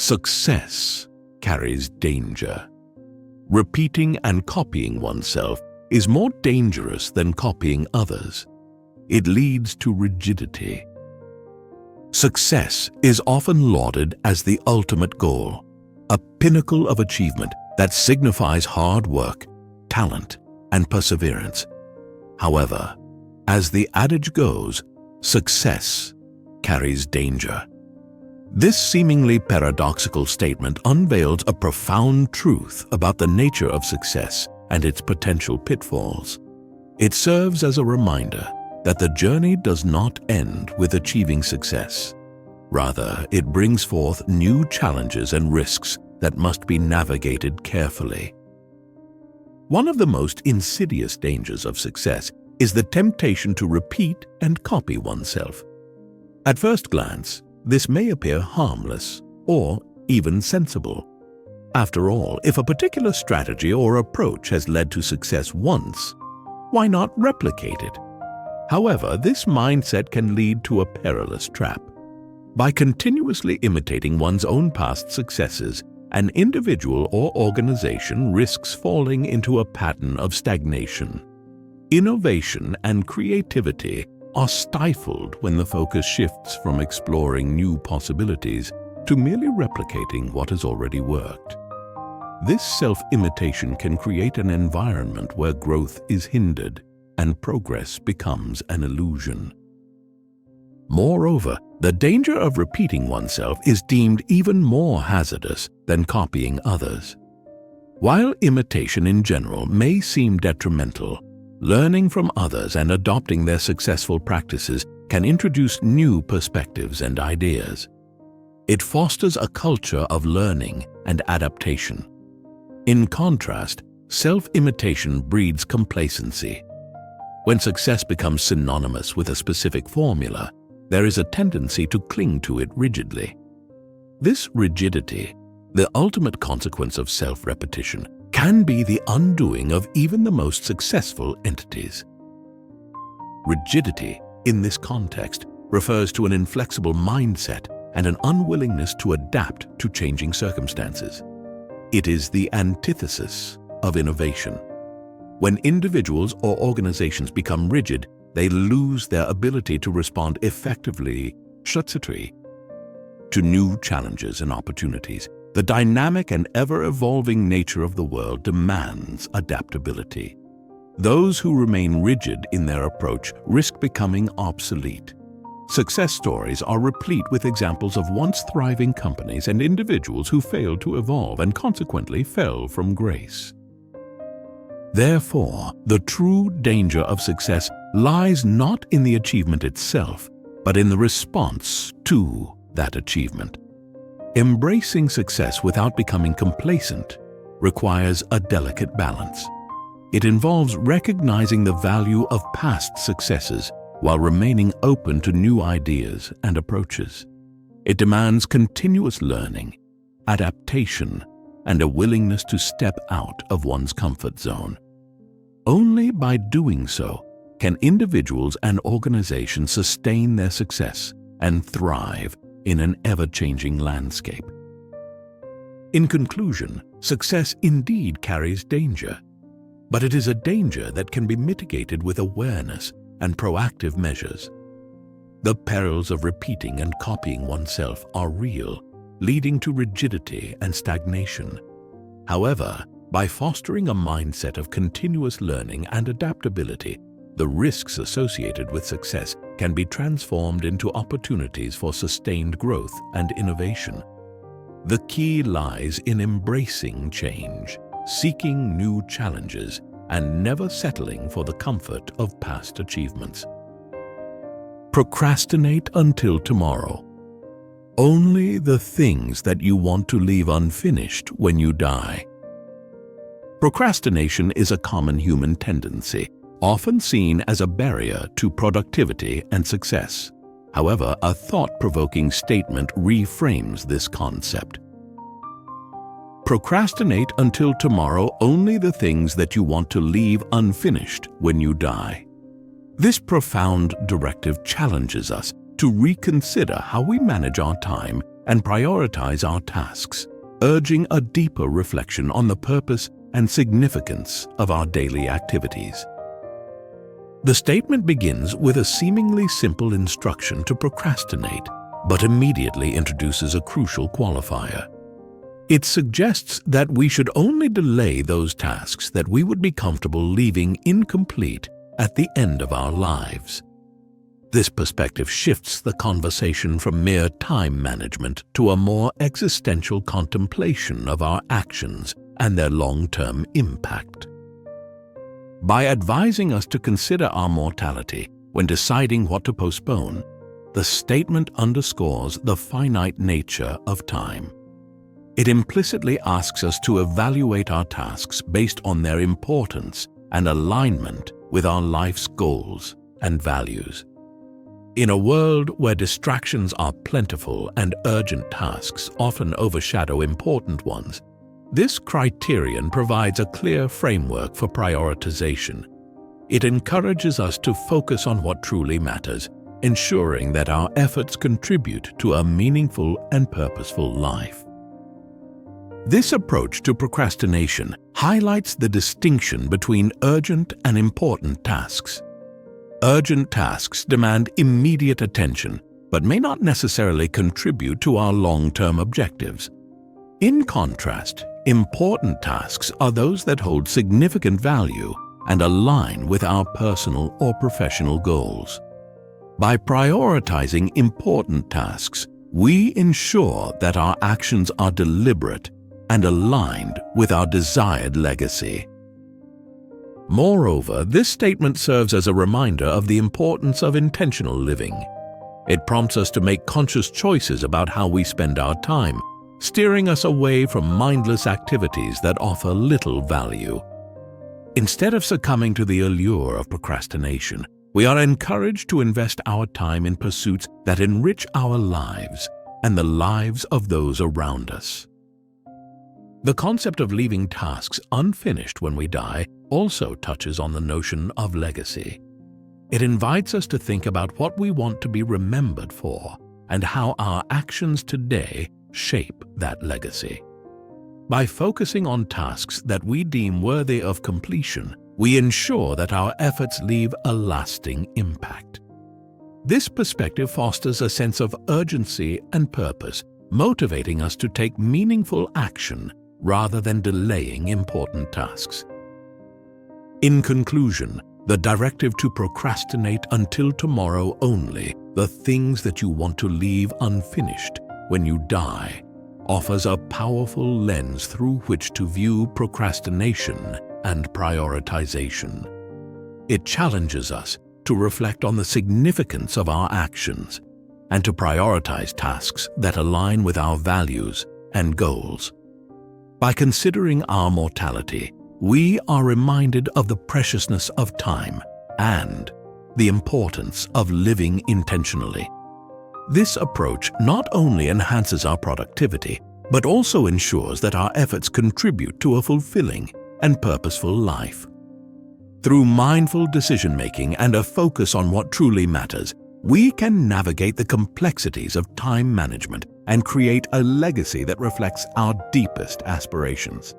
Success carries danger. Repeating and copying oneself is more dangerous than copying others. It leads to rigidity. Success is often lauded as the ultimate goal, a pinnacle of achievement that signifies hard work, talent, and perseverance. However, as the adage goes, success carries danger. This seemingly paradoxical statement unveils a profound truth about the nature of success and its potential pitfalls. It serves as a reminder that the journey does not end with achieving success. Rather, it brings forth new challenges and risks that must be navigated carefully. One of the most insidious dangers of success is the temptation to repeat and copy oneself. At first glance, this may appear harmless or even sensible. After all, if a particular strategy or approach has led to success once, why not replicate it? However, this mindset can lead to a perilous trap. By continuously imitating one's own past successes, an individual or organization risks falling into a pattern of stagnation. Innovation and creativity are stifled when the focus shifts from exploring new possibilities to merely replicating what has already worked. This self-imitation can create an environment where growth is hindered and progress becomes an illusion. Moreover, the danger of repeating oneself is deemed even more hazardous than copying others. While imitation in general may seem detrimental, learning from others and adopting their successful practices can introduce new perspectives and ideas. It fosters a culture of learning and adaptation. In contrast, self-imitation breeds complacency. When success becomes synonymous with a specific formula, there is a tendency to cling to it rigidly. This rigidity, the ultimate consequence of self-repetition, can be the undoing of even the most successful entities. Rigidity, in this context, refers to an inflexible mindset and an unwillingness to adapt to changing circumstances. It is the antithesis of innovation. When individuals or organizations become rigid, they lose their ability to respond effectively to new challenges and opportunities. The dynamic and ever-evolving nature of the world demands adaptability. Those who remain rigid in their approach risk becoming obsolete. Success stories are replete with examples of once thriving companies and individuals who failed to evolve and consequently fell from grace. Therefore, the true danger of success lies not in the achievement itself, but in the response to that achievement. Embracing success without becoming complacent requires a delicate balance. It involves recognizing the value of past successes while remaining open to new ideas and approaches. It demands continuous learning, adaptation, and a willingness to step out of one's comfort zone. Only by doing so can individuals and organizations sustain their success and thrive in an ever-changing landscape. In conclusion, success indeed carries danger, but it is a danger that can be mitigated with awareness and proactive measures. The perils of repeating and copying oneself are real, leading to rigidity and stagnation. However, by fostering a mindset of continuous learning and adaptability, the risks associated with success can be transformed into opportunities for sustained growth and innovation. The key lies in embracing change, seeking new challenges, and never settling for the comfort of past achievements. Procrastinate until tomorrow. Only the things that you want to leave unfinished when you die. Procrastination is a common human tendency, often seen as a barrier to productivity and success. However, a thought-provoking statement reframes this concept. Procrastinate until tomorrow only the things that you want to leave unfinished when you die. This profound directive challenges us to reconsider how we manage our time and prioritize our tasks, urging a deeper reflection on the purpose and significance of our daily activities. The statement begins with a seemingly simple instruction to procrastinate, but immediately introduces a crucial qualifier. It suggests that we should only delay those tasks that we would be comfortable leaving incomplete at the end of our lives. This perspective shifts the conversation from mere time management to a more existential contemplation of our actions and their long-term impact. By advising us to consider our mortality when deciding what to postpone, the statement underscores the finite nature of time. It implicitly asks us to evaluate our tasks based on their importance and alignment with our life's goals and values. In a world where distractions are plentiful and urgent tasks often overshadow important ones, this criterion provides a clear framework for prioritization. It encourages us to focus on what truly matters, ensuring that our efforts contribute to a meaningful and purposeful life. This approach to procrastination highlights the distinction between urgent and important tasks. Urgent tasks demand immediate attention, but may not necessarily contribute to our long-term objectives. In contrast, important tasks are those that hold significant value and align with our personal or professional goals. By prioritizing important tasks, we ensure that our actions are deliberate and aligned with our desired legacy. Moreover, this statement serves as a reminder of the importance of intentional living. It prompts us to make conscious choices about how we spend our time, steering us away from mindless activities that offer little value. Instead of succumbing to the allure of procrastination, we are encouraged to invest our time in pursuits that enrich our lives and the lives of those around us. The concept of leaving tasks unfinished when we die also touches on the notion of legacy. It invites us to think about what we want to be remembered for and how our actions today shape that legacy. By focusing on tasks that we deem worthy of completion, we ensure that our efforts leave a lasting impact. This perspective fosters a sense of urgency and purpose, motivating us to take meaningful action rather than delaying important tasks. In conclusion, the directive to procrastinate until tomorrow only the things that you want to leave unfinished when you die offers a powerful lens through which to view procrastination and prioritization. It challenges us to reflect on the significance of our actions and to prioritize tasks that align with our values and goals. By considering our mortality, we are reminded of the preciousness of time and the importance of living intentionally. This approach not only enhances our productivity, but also ensures that our efforts contribute to a fulfilling and purposeful life. Through mindful decision-making and a focus on what truly matters, we can navigate the complexities of time management and create a legacy that reflects our deepest aspirations.